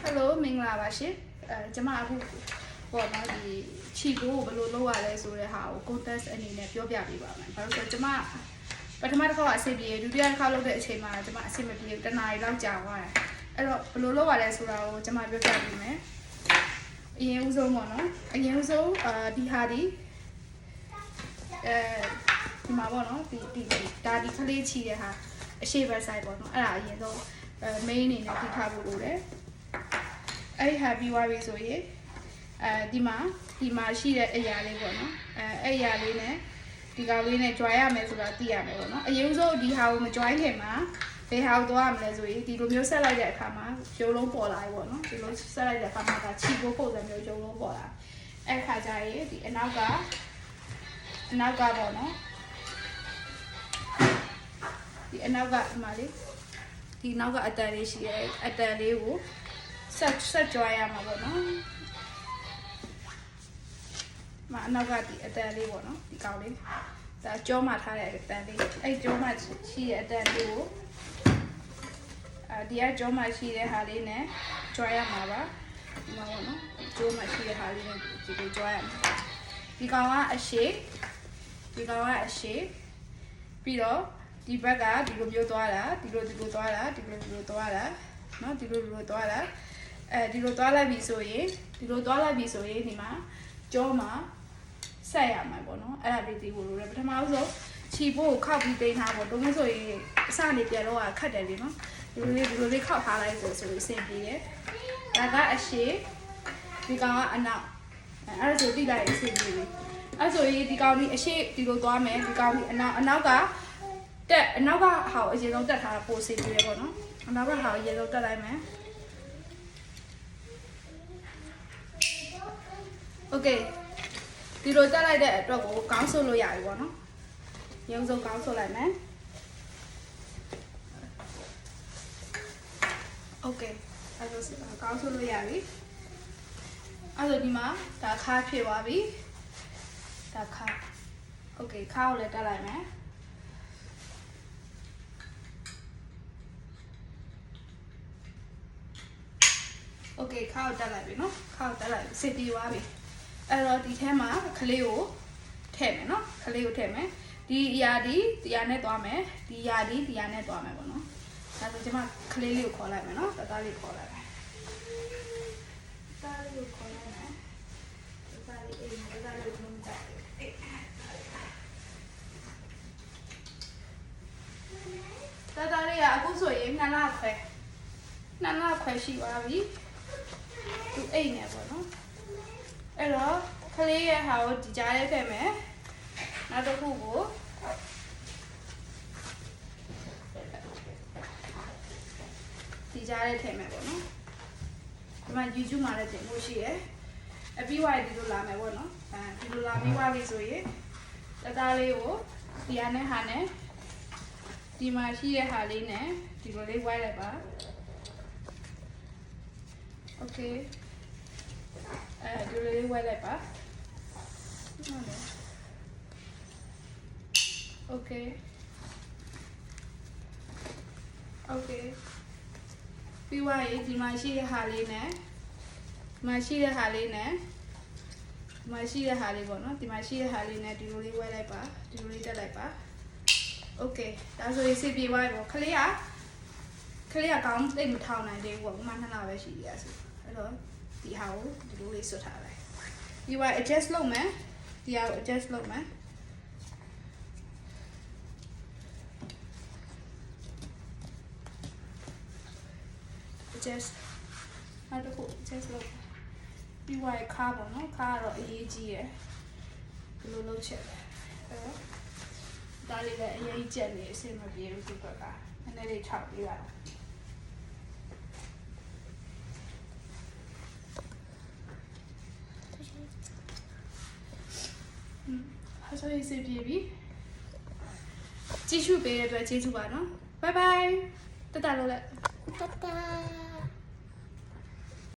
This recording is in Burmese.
Hello မင်္ဂလာပါရှင်ကျမအခုပေါ့နော်ဒီခြီကိုဘယ်လိုလုပ်ရလဲဆိုတဲ့ဟာကို contest အနေနဲ့ပြောပြပေးပါမယ်ဘာလို့ဆိုတော့ကျမပထမတစ်ခါကအဆင်ပြေဒုတိယတစ်ခါလုပ်တဲ့အချိန်မှာကျမအဆင်မပြေတနားရီလောက်ကြာသွားတယ်အဲ့တော့ဘယ်လိုလုပ်ရလဲဆိုတာကိုကျမပြောပြပေးမယ်အရင်ဦးဆုံးပေါ့နော်အရင်ဦးဆုံးဒီဟာဒီဒီမှာပေါ့နော်ဒီဒါဒီခလေးခြီတဲ့ဟာအရှိဘက် site ပေါ့နော်အဲ့ဒါအရင်ဆုံးmain အနေနဲ့ထိထားဖို့လိုတယ်အဲ့ဟာပြီးသွားပြီဆိုရင်ဒီမှာရှိတဲ့အရာလေးပေါ့နော်အဲ့အရာလေးနဲ့ဒီကောင်လေးနဲ့ join ရမယ်ဆိုတာသိရမယ်ပေါ့နော်အရင်ဆုံးဒီဟာကိုမ join ခင်မှာဘယ်ဟာကိုသွားရမလဲဆိုရင်ဒီလိုမျိုးဆက်လိုက်တဲ့အခါမှာရုံလုံးပေါ်လာပြီပေါ့နော်ဒီလိုဆက်လိုက်တဲ့အခါမှာဒါခြီကိုပုံစံမျိုးရုံလုံးပေါ်လာအဲ့ခါကျရင်ဒီအနောက်ကပေါ့နော်ဒီအနောက်ကဒီမှာလေးဒီနောက်ကအတန်လေးရှိရဲအတန်လေးကိုဆက်ကြွားရမှာပေါ့နော်မအနောက်ကဒီအတန်လေးပေါ့နော်ဒီကောင်လေးဒါကြောမှထားတဲ့အတန်လေးအဲ့ကြောမှရှိတဲ့အတန်လေးကိုဒီကကြောမှရှိတဲ့ဟာလေးနဲ့ကြွားရမှာပါဒီမှာပေါ့နော်ကြောမှရှိတဲ့ဟာလေးနဲ့ဒီလိုကြွားရမှာဒီကောင်ကအရှိပြီးတော့ဒီဘက်ကဒီလိုမျိုးသွားတာဒီလိုသွားတာဒီလိုသွားတာเนาะဒီလိုသွားတာဒီလိုသွားလိုက်ပြီဆိုရင်ဒီမှာကြောမှာဆက်ရမှာပေါ့နော်အဲ့ဒါလေးသိဖို့လိုတယ်ပထမဆုံးခြီဖို့ကိုခောက်ပြီးတိန်းထားပေါ့တော့ဆိုရင်အစနေပြန်တော့ခတ်တယ်လေနော်ဒီလိုလေးခောက်ထားလိုက်ဆိုရင်အဆင်ပြေတယ်ဒါကအရှိဒီကောင်ကအနောက်အဲ့ဒါဆိုတိလိုက်အဆင်ပြေပြီအဲ့ဆိုရင်ဒီကောင်ကြီးအရှိဒီလိုသွားမယ်ဒီကောင်ကြီးအနောက်ကအနောက်ကဟာကိုအရင်ဆုံးတက်ထားတာပိုစီပြရဲပေါ့နော်အနောက်ကဟာကိုအရင်ဆုံးတက်လိုက်မယ်โอเคဒီလိုတက်လိုက်တဲ့အတွက်ကိုကောင်းဆုပ်လို့ရပြီပေါ့နော်ရုံစုံကောင်းဆုပ်လိုက်မယ်โอเคအဲ့ဒါဆိုကောင်းဆုပ်လို့ရပြီအဲ့ဒါဒီမှာဒါခါဖြစ်သွားပြီဒါခါโอเคခါကိုလည်းတက်လိုက်မယ်โอเคခါကိုတက်လိုက်ပြီနော်ခါကိုတက်လိုက်စစ်ပြီးသွားပြီအဲ့တော့ဒီထဲမှာခလေးကိုထည့်မယ်နော်ခလေးကိုထည့်မယ်ဒီအရာဒီနဲ့သွားမယ်ဒီအရာဒီနဲ့သွားမယ်ပေါ့နော်ဒါဆိုကျွန်မခလေးလေးကိုခေါ်လိုက်မယ်နော်သားလေးခေါ်လိုက်မယ်သားလေးကိုခေါ်လိုက်မယ်သားလေးအိမ်မှာသားလေးကိုလုံးကြတယ်သားလေးကအခုဆိုရင်2လခွဲရှိသွားပြီသူအိမ်နေပေါ့နော်အဲ့တော့ခလေးရဲ့ဟာကိုဒီကြားလေးထည့်မယ်နောက်တစ်ခုကိုဒီကြားလေးထည့်မယ်ပေါ့နော်ဒီမှာ YouTube မှာလည်းတင်လို့ရှိရယ်အပြီးွားဒီလိုလာမယ်ပေါ့နော်ဒီလိုလာပြီးွားပြီဆိုရင်သားလေးကိုဒီဟာနဲ့ဒီမှာရှိတဲ့ဟာလေးနဲ့ဒီလိုလေးဝိုင်းလိုက်ပါโอเคဒီလိုလေးဝိုင်းလိုက်ပါโอเคပြီးွားရင်ဒီမှာရှိတဲ့ဟာလေးနဲ့ဒီမှာရှိတဲ့ဟာလေးပေါ့နော်ဒီမှာရှိတဲ့ဟာလေးနဲ့ဒီလိုလေးဝိုင်းလိုက်ပါဒီလိုလေးတက်လိုက်ပါโอเคဒါဆိုရင်စစ်ပြေးသွားပြီပေါ့ခလေးကကောင်းသိမထောင်နိုင်သေးဘူးပေါ့ဥမာ2လပဲရှိသေးတယ်ဆိုအဲ့တော့ဒီဟာကိုဒီလိုလေးဆွတ်ထားလိုက်ဒီက adjust လုပ်မယ်ဒီဟာကို adjust လုပ်မယ်နောက်တစ်ခု adjust လုပ်ပြီးွားခါပေါ့နော်ခါကတော့အရေးကြီးရယ်ဒီလိုလုပ်ချက်အဲ့တော့ဒါလေးလည်းအရေးကြီးနေအဆင်မပြေဘူးဒီဘက်ကနည်းနည်းလေးထောက်ပြီးပါဆိုရင်စစ်ပြေပြီကြည့်ရှုပေးတဲ့အတွက်ကျေးဇူးပါနော်ဘိုင်ဘိုင်တတလို့လက်တတ